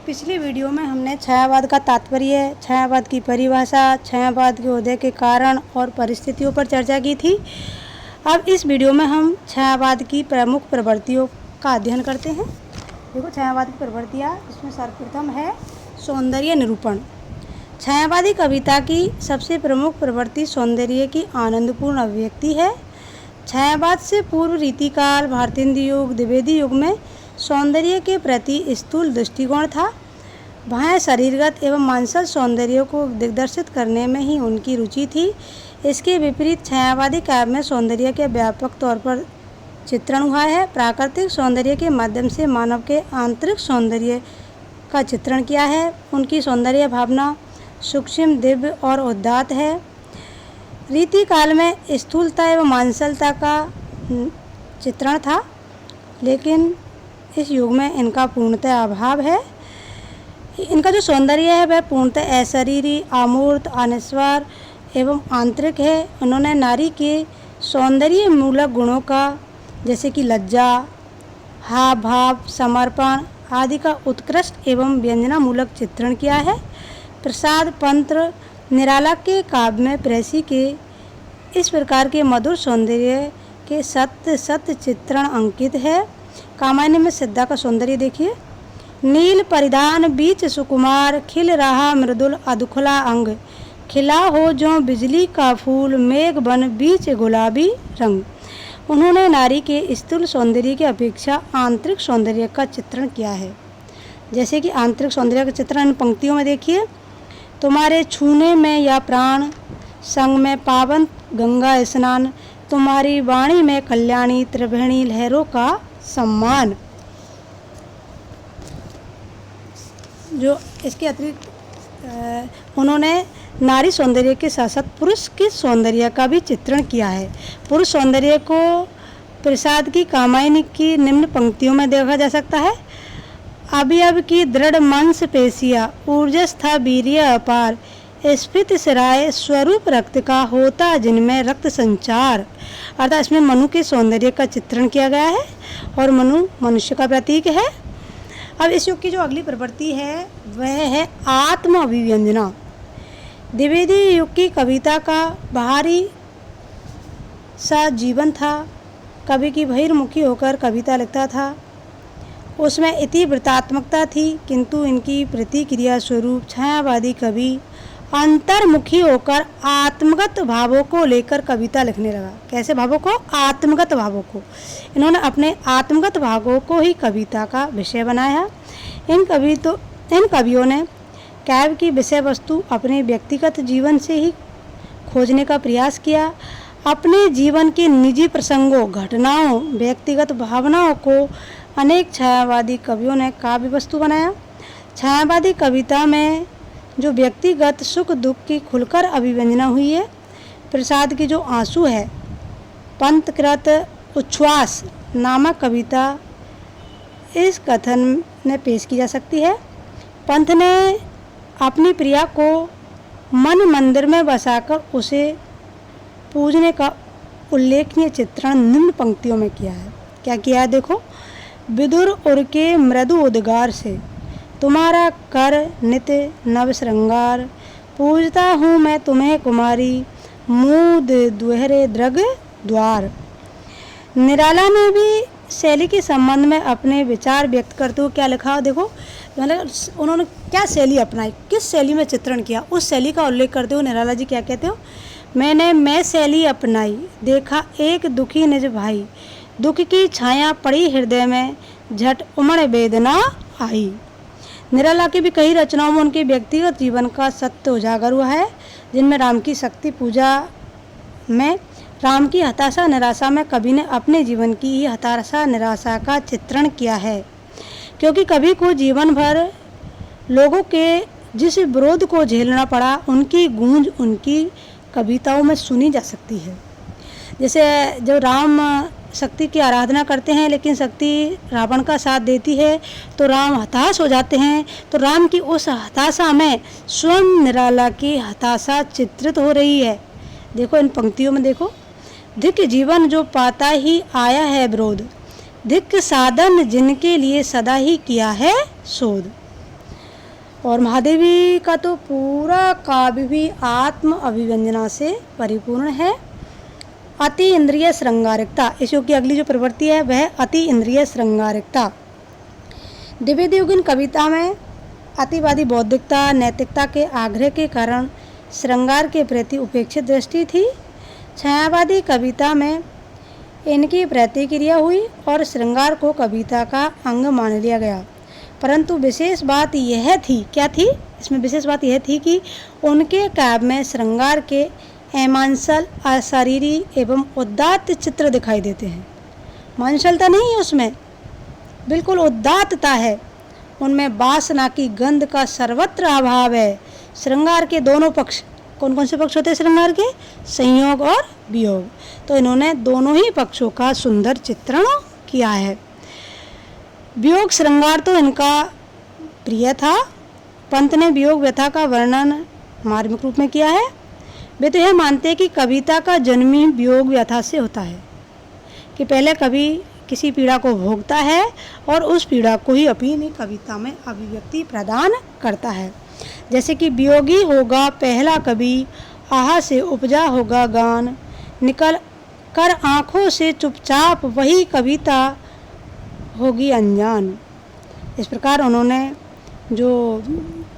पिछली वीडियो में हमने छायावाद का तात्पर्य, छायावाद की परिभाषा, छायावाद के उदय के कारण और परिस्थितियों पर चर्चा की थी। अब इस वीडियो में हम छायावाद की प्रमुख प्रवृत्तियों का अध्ययन करते हैं। देखो, छायावाद की प्रवृत्तियाँ, इसमें सर्वप्रथम है सौंदर्य निरूपण। छायावादी कविता की सबसे प्रमुख प्रवृत्ति सौंदर्य की आनंदपूर्ण अभिव्यक्ति है। छायावाद से पूर्व रीतिकाल, भारतेंदु युग, द्विवेदी युग में सौंदर्य के प्रति स्थूल दृष्टिकोण था। वहाँ शरीरगत एवं मानसिक सौंदर्य को दिग्दर्शित करने में ही उनकी रुचि थी। इसके विपरीत छायावादी काव्य में सौंदर्य के व्यापक तौर पर चित्रण हुआ है। प्राकृतिक सौंदर्य के माध्यम से मानव के आंतरिक सौंदर्य का चित्रण किया है। उनकी सौंदर्य भावना सूक्ष्म, दिव्य और उदात्त है। रीतिकाल में स्थूलता एवं मांसलता का चित्रण था, लेकिन इस युग में इनका पूर्णतः अभाव है। इनका जो सौंदर्य है वह पूर्णतः अशरीरी, अमूर्त, अनश्वर एवं आंतरिक है। उन्होंने नारी के सौंदर्य मूलक गुणों का, जैसे कि लज्जा, हाव भाव, समर्पण आदि का उत्कृष्ट एवं व्यंजनामूलक चित्रण किया है। प्रसाद पंत्र निराला के काव्य में प्रेसी के इस प्रकार के मधुर सौंदर्य के सत्य चित्रण अंकित है। कामायनी में सिद्धा का सौंदर्य देखिए। नील परिधान बीच सुकुमार, खिल रहा मृदुल अधुखला अंग, खिला हो जो बिजली का फूल, मेघ बन बीच गुलाबी रंग। उन्होंने नारी के स्थूल सौंदर्य की अपेक्षा आंतरिक सौंदर्य का चित्रण किया है। जैसे कि आंतरिक सौंदर्य का चित्रण इन पंक्तियों में देखिए। तुम्हारे छूने में या प्राण, संग में पावन गंगा स्नान, तुम्हारी वाणी में कल्याणी, त्रिवेणी लहरों का सम्मान। जो इसके अतिरिक्त उन्होंने नारी सौंदर्य के साथ साथ पुरुष के सौंदर्य का भी चित्रण किया है। पुरुष सौंदर्य को प्रसाद की कामायनी की निम्न पंक्तियों में देखा जा सकता है। अवयव की दृढ़ मांसपेशियाँ, ऊर्जस्था वीर्य अपार, स्फीत सिराय स्वरूप रक्त का, होता जिनमें रक्त संचार। अर्थात इसमें मनु के सौंदर्य का चित्रण किया गया है और मनु मनुष्य का प्रतीक है। अब इस युग की जो अगली प्रवृत्ति है वह है आत्म अभिव्यंजना। द्विवेदी युग की कविता का बाहरी सा जीवन था। कवि की बहिर्मुखी होकर कविता लिखता था। उसमें इतिवृत्तात्मकता थी, किंतु इनकी प्रतिक्रिया स्वरूप छायावादी कवि अंतर्मुखी होकर आत्मगत भावों को लेकर कविता लिखने लगा। कैसे भावों को? आत्मगत भावों को। इन्होंने अपने आत्मगत भावों को ही कविता का विषय बनाया। इन कवियों ने काव्य की विषय वस्तु अपने व्यक्तिगत जीवन से ही खोजने का प्रयास किया। अपने जीवन के निजी प्रसंगों, घटनाओं, व्यक्तिगत भावनाओं को अनेक छायावादी कवियों ने काव्य वस्तु बनाया। छायावादी कविता में जो व्यक्तिगत सुख दुख की खुलकर अभिव्यंजना हुई है। प्रसाद की जो आंसू है, पंथकृत उच्छ्वास नामक कविता इस कथन में पेश की जा सकती है। पंथ ने अपनी प्रिया को मन मंदिर में बसाकर उसे पूजने का उल्लेखनीय चित्रण निम्न पंक्तियों में किया है। क्या किया है? देखो। विदुर उर के मृदु उद्गार से, तुम्हारा कर नित्य नव श्रृंगार, पूजता हूँ मैं तुम्हें कुमारी, मूद दुहरे द्रग द्वार। निराला ने भी शैली के संबंध में अपने विचार व्यक्त करते हुए क्या लिखा? देखो, मतलब उन्होंने क्या शैली अपनाई, किस शैली में चित्रण किया, उस शैली का उल्लेख करते हुए निराला जी क्या कहते हो? मैं शैली अपनाई, देखा एक दुखी निज भाई, दुख की छाया पड़ी हृदय में, झट उमड़ वेदना आई। निराला की भी कई रचनाओं में उनके व्यक्तिगत जीवन का सत्य उजागर हुआ है, जिनमें राम की शक्ति पूजा में राम की हताशा निराशा में कवि ने अपने जीवन की ही हताशा निराशा का चित्रण किया है। क्योंकि कवि को जीवन भर लोगों के जिस विरोध को झेलना पड़ा, उनकी गूंज उनकी कविताओं में सुनी जा सकती है। जैसे जब राम शक्ति की आराधना करते हैं, लेकिन शक्ति रावण का साथ देती है तो राम हताश हो जाते हैं। तो राम की उस हताशा में स्वयं निराला की हताशा चित्रित हो रही है। देखो इन पंक्तियों में देखो। धिक जीवन जो पाता ही आया है विरोध, धिक साधन जिनके लिए सदा ही किया है शोध। और महादेवी का तो पूरा काव्य भी आत्म अभिव्यंजना से परिपूर्ण है। अति इंद्रिय श्रृंगारिकता, इस योग की अगली जो प्रवृत्ति है वह अति इंद्रिय श्रृंगारिकता। द्विवेदी युगीन कविता में अतिवादी बौद्धिकता, नैतिकता के आग्रह के कारण श्रृंगार के प्रति उपेक्षित दृष्टि थी। छायावादी कविता में इनकी प्रतिक्रिया हुई और श्रृंगार को कविता का अंग मान लिया गया। परंतु विशेष बात यह थी, क्या थी इसमें विशेष बात यह थी कि उनके काव्य में श्रृंगार के अमांसल, अशरीरी एवं उदात्त चित्र दिखाई देते हैं। मांसलता नहीं है उसमें, बिल्कुल उदात्तता है। उनमें वासना की गंध का सर्वत्र अभाव है। श्रृंगार के दोनों पक्ष, कौन कौन से पक्ष होते हैं श्रृंगार के? संयोग और वियोग। तो इन्होंने दोनों ही पक्षों का सुंदर चित्रण किया है। वियोग श्रृंगार तो इनका प्रिय था। पंत ने वियोग व्यथा का वर्णन मार्मिक रूप में किया है। वे तो यह मानते हैं कि कविता का जन्म ही वियोग व्यथा से होता है, कि पहले कवि किसी पीड़ा को भोगता है और उस पीड़ा को ही अपनी कविता में अभिव्यक्ति प्रदान करता है। जैसे कि वियोगी होगा पहला कवि, आहा से उपजा होगा गान, निकल कर आँखों से चुपचाप वही कविता होगी अनजान। इस प्रकार उन्होंने जो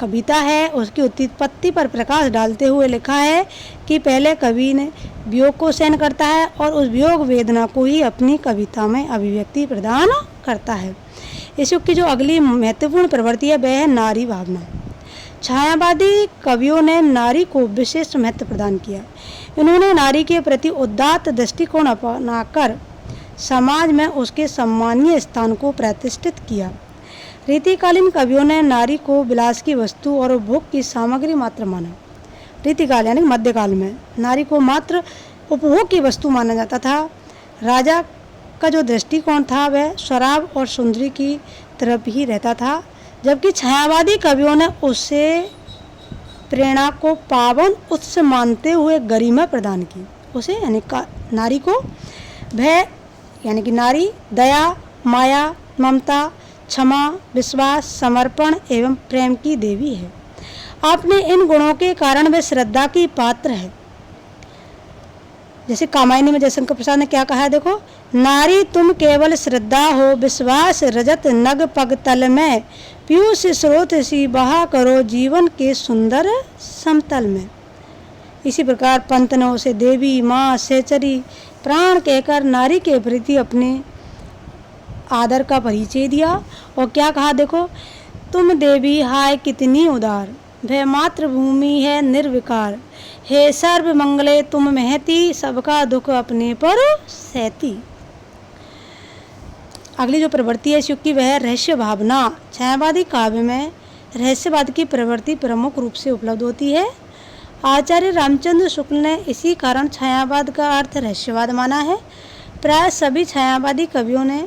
कविता है उसकी उत्पत्ति पर प्रकाश डालते हुए लिखा है कि पहले कवि ने वियोग को सहन करता है और उस वियोग वेदना को ही अपनी कविता में अभिव्यक्ति प्रदान करता है। इस युग की जो अगली महत्वपूर्ण प्रवृत्ति है वह है नारी भावना। छायावादी कवियों ने नारी को विशेष महत्व प्रदान किया। इन्होंने नारी के प्रति उदात्त दृष्टिकोण अपनाकर समाज में उसके सम्मानीय स्थान को प्रतिष्ठित किया। रीतिकालीन कवियों ने नारी को विलास की वस्तु और उपभोग की सामग्री मात्र माना। रीतिकाल यानी मध्यकाल में नारी को मात्र उपभोग की वस्तु माना जाता था। राजा का जो दृष्टिकोण था वह शराब और सुंदरी की तरफ ही रहता था, जबकि छायावादी कवियों ने उससे प्रेरणा को पावन उत्स मानते हुए गरिमा प्रदान की। उसे यानी नारी को भय यानी कि नारी दया, माया, ममता, क्षमा, विश्वास, समर्पण एवं प्रेम की देवी है। अपने इन गुणों के कारण वे श्रद्धा की पात्र है। जैसे कामायनी में जयशंकर प्रसाद ने क्या कहा है, देखो, नारी तुम केवल श्रद्धा हो, विश्वास रजत नग पग तल में, पीयूष स्रोत सी बहा करो जीवन के सुंदर समतल में। इसी प्रकार पंत ने उसे देवी, माँ, सहचरी, प्राण कहकर नारी के प्रति अपने आदर का परिचय दिया। और क्या कहा, देखो, तुम देवी हाय कितनी उदार, वह मातृभूमि है निर्विकार, हे सर्व मंगले तुम महती, सबका दुख अपने पर सहती। अगली जो प्रवृत्ति है इस युग की वह है रहस्य भावना। छायावादी काव्य में रहस्यवाद की प्रवृत्ति प्रमुख रूप से उपलब्ध होती है। आचार्य रामचंद्र शुक्ल ने इसी कारण छायावाद का अर्थ रहस्यवाद माना है। प्राय सभी छायावादी कवियों ने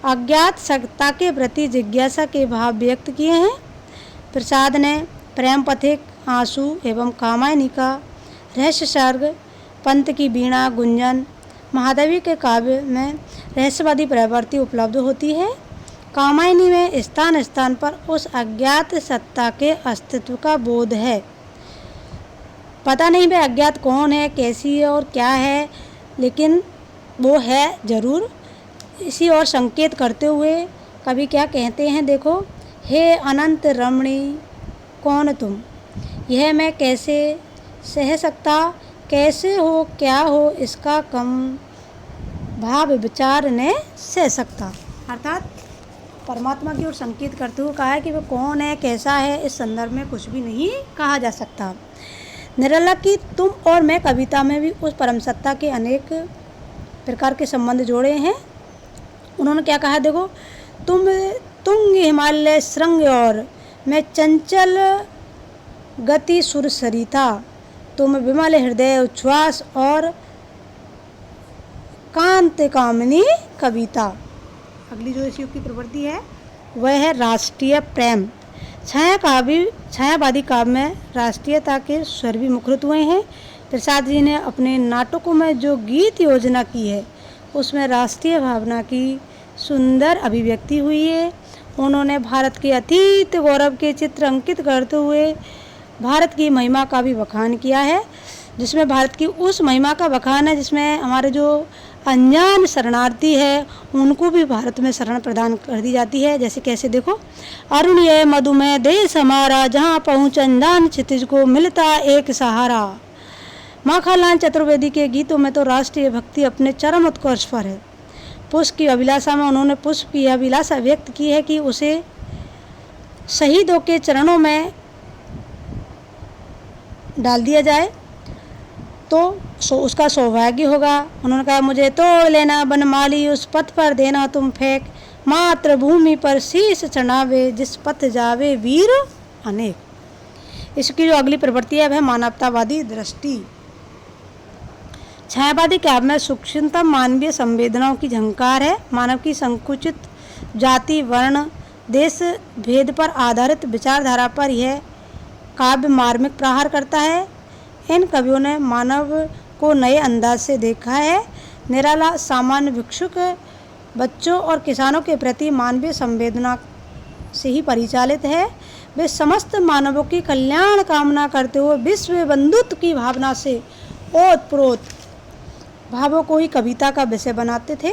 अज्ञात सत्ता के प्रति जिज्ञासा के भाव व्यक्त किए हैं। प्रसाद ने प्रेम पथिक, आंसू एवं कामायनी का रहस्य सर्ग, पंत की वीणा गुंजन, महादेवी के काव्य में रहस्यवादी प्रवृत्ति उपलब्ध होती है। कामायनी में स्थान स्थान पर उस अज्ञात सत्ता के अस्तित्व का बोध है। पता नहीं वह अज्ञात कौन है, कैसी है और क्या है, लेकिन वो है जरूर। इसी और संकेत करते हुए कवि क्या कहते हैं, देखो, हे अनंत रमणी कौन तुम, यह मैं कैसे सह सकता, कैसे हो क्या हो इसका कम भाव विचार ने सह सकता। अर्थात परमात्मा की ओर संकेत करते हुए कहा है कि वह कौन है, कैसा है, इस संदर्भ में कुछ भी नहीं कहा जा सकता। निराला की तुम और मैं कविता में भी उस परम सत्ता के अनेक प्रकार के संबंध जोड़े हैं। उन्होंने क्या कहा, देखो, तुम तुंग हिमालय श्रृंग और मैं चंचल गति सुर सरिता, तुम विमल हृदय उच्छ्वास और कांत कामिनी कविता। अगली जो इस युग की प्रवृत्ति है वह है राष्ट्रीय प्रेम। छायावादी काव्य में राष्ट्रीयता के स्वर भी मुखरित हुए हैं। प्रसाद जी ने अपने नाटकों में जो गीत योजना की है उसमें राष्ट्रीय भावना की सुंदर अभिव्यक्ति हुई है। उन्होंने भारत के अतीत गौरव के चित्र अंकित करते हुए भारत की महिमा का भी बखान किया है, जिसमें भारत की उस महिमा का बखान है जिसमें हमारे जो अनजान शरणार्थी है उनको भी भारत में शरण प्रदान कर दी जाती है। जैसे कैसे देखो, अरुण ये मधुमेह देश हमारा, जहाँ पहुँच अनजान क्षितिज को मिलता एक सहारा। माखनलाल चतुर्वेदी के गीतों में तो राष्ट्रीय भक्ति अपने चरम उत्कर्ष पर है। पुष्प की अभिलाषा में उन्होंने पुष्प की अभिलाषा व्यक्त की है कि उसे शहीदों के चरणों में डाल दिया जाए तो उसका सौभाग्य होगा। उन्होंने कहा, मुझे तोड़ लेना बनमाली, उस पथ पर देना तुम फेंक, मातृभूमि पर शीश चढ़ावे, जिस पथ जावे वीर अनेक। इसकी जो अगली प्रवृत्ति है वह मानवतावादी दृष्टि। छायावादी काव्य में सूक्ष्मतम मानवीय संवेदनाओं की झंकार है। मानव की संकुचित जाति, वर्ण, देश भेद पर आधारित विचारधारा पर यह काव्य मार्मिक प्रहार करता है। इन कवियों ने मानव को नए अंदाज से देखा है। निराला सामान्य भिक्षुक, बच्चों और किसानों के प्रति मानवीय संवेदना से ही परिचालित है। वे समस्त मानवों की कल्याण कामना करते हुए विश्व बंधुत्व की भावना से ओतप्रोत भावों को ही कविता का विषय बनाते थे।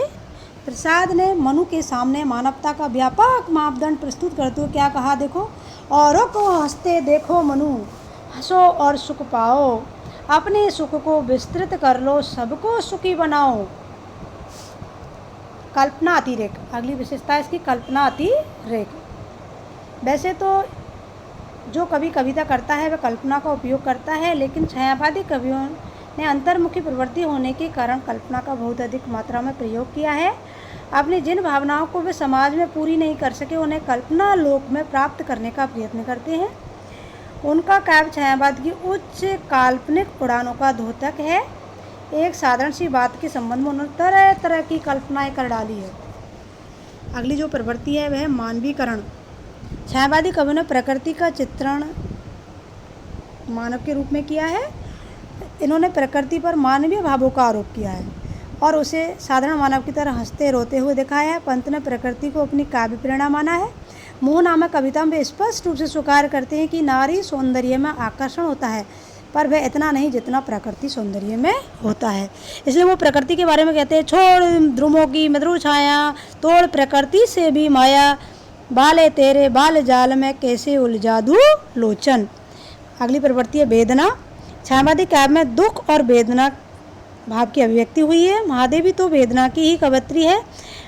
प्रसाद ने मनु के सामने मानवता का व्यापक मापदंड प्रस्तुत करते हुए क्या कहा, देखो, औरों को हंसते देखो मनु, हंसो और सुख पाओ, अपने सुख को विस्तृत कर लो, सबको सुखी बनाओ। कल्पना अतिरेक, अगली विशेषता है इसकी कल्पना अतिरेक। वैसे तो जो कवि कविता करता है वह कल्पना का उपयोग करता है, लेकिन छायावादी कवियों ने अंतर्मुखी प्रवृत्ति होने के कारण कल्पना का बहुत अधिक मात्रा में प्रयोग किया है। अपनी जिन भावनाओं को वे समाज में पूरी नहीं कर सके उन्हें कल्पना लोक में प्राप्त करने का प्रयत्न करते हैं। उनका काव्य छायावाद की उच्च काल्पनिक उड़ानों का द्योतक है। एक साधारण सी बात के संबंध में उन्होंने तरह तरह की कल्पनाएं कर डाली है। अगली जो प्रवृत्ति है वह मानवीकरण। छायावादी कवियों ने प्रकृति का चित्रण मानव के रूप में किया है। इन्होंने प्रकृति पर मानवीय भावों का आरोप किया है और उसे साधारण मानव की तरह हंसते रोते हुए दिखाया है। पंत ने प्रकृति को अपनी काव्य प्रेरणा माना है। मोह नामक कविता में स्पष्ट रूप से स्वीकार करते हैं कि नारी सौंदर्य में आकर्षण होता है, पर वह इतना नहीं जितना प्रकृति सौंदर्य में होता है। इसलिए वो प्रकृति के बारे में कहते हैं, छोड़ ध्रुवों की मधुर छाया, तोड़ प्रकृति से भी माया, बाले तेरे बाल जाल में कैसे उलझा दूं लोचन। अगली प्रवृत्ति है वेदना। छायावादी काव्य में दुख और वेदना भाव की अभिव्यक्ति हुई है। महादेवी तो वेदना की ही कवयित्री है।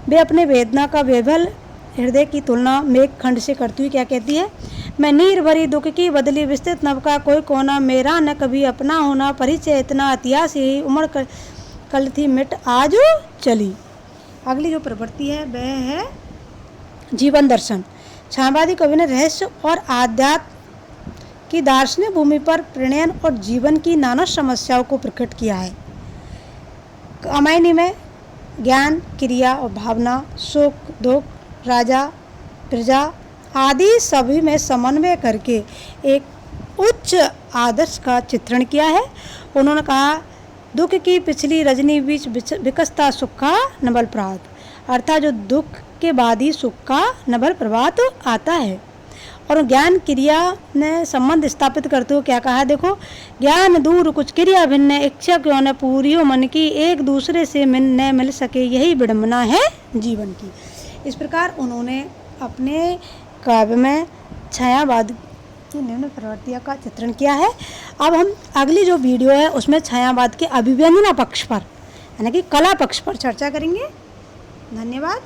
वे अपने वेदना का विह्वल हृदय की तुलना मेघखंड से करती हुई क्या कहती है, मैं नीर भरी दुख की बदली विस्तृत नभ का कोई कोना, मेरा न कभी अपना होना परिचय इतना, इतिहास यही उमड़ कल थी मिट आज चली। अगली जो प्रवृत्ति है वह है जीवन दर्शन। छायावादी कवि ने रहस्य और आध्यात्म की दार्शनिक भूमि पर प्रणयन और जीवन की नाना समस्याओं को प्रकट किया है। कामायनी में ज्ञान, क्रिया और भावना, सुख दुख, राजा प्रजा आदि सभी में समन्वय करके एक उच्च आदर्श का चित्रण किया है। उन्होंने कहा, दुख की पिछली रजनी बीच विकसता सुख का नवल प्रभात, अर्थात जो दुख के बाद ही सुख का नवल प्रभात आता है। और ज्ञान क्रिया ने संबंध स्थापित करते हुए क्या कहा, देखो, ज्ञान दूर कुछ क्रिया भिन्न, इच्छा क्यों न पूरी हो मन की, एक दूसरे से न मिल सके यही विडंबना है जीवन की। इस प्रकार उन्होंने अपने काव्य में छायावाद की निम्न प्रवृत्तियों का चित्रण किया है। अब हम अगली जो वीडियो है उसमें छायावाद के अभिव्यंजना पक्ष पर यानी कि कला पक्ष पर चर्चा करेंगे। धन्यवाद।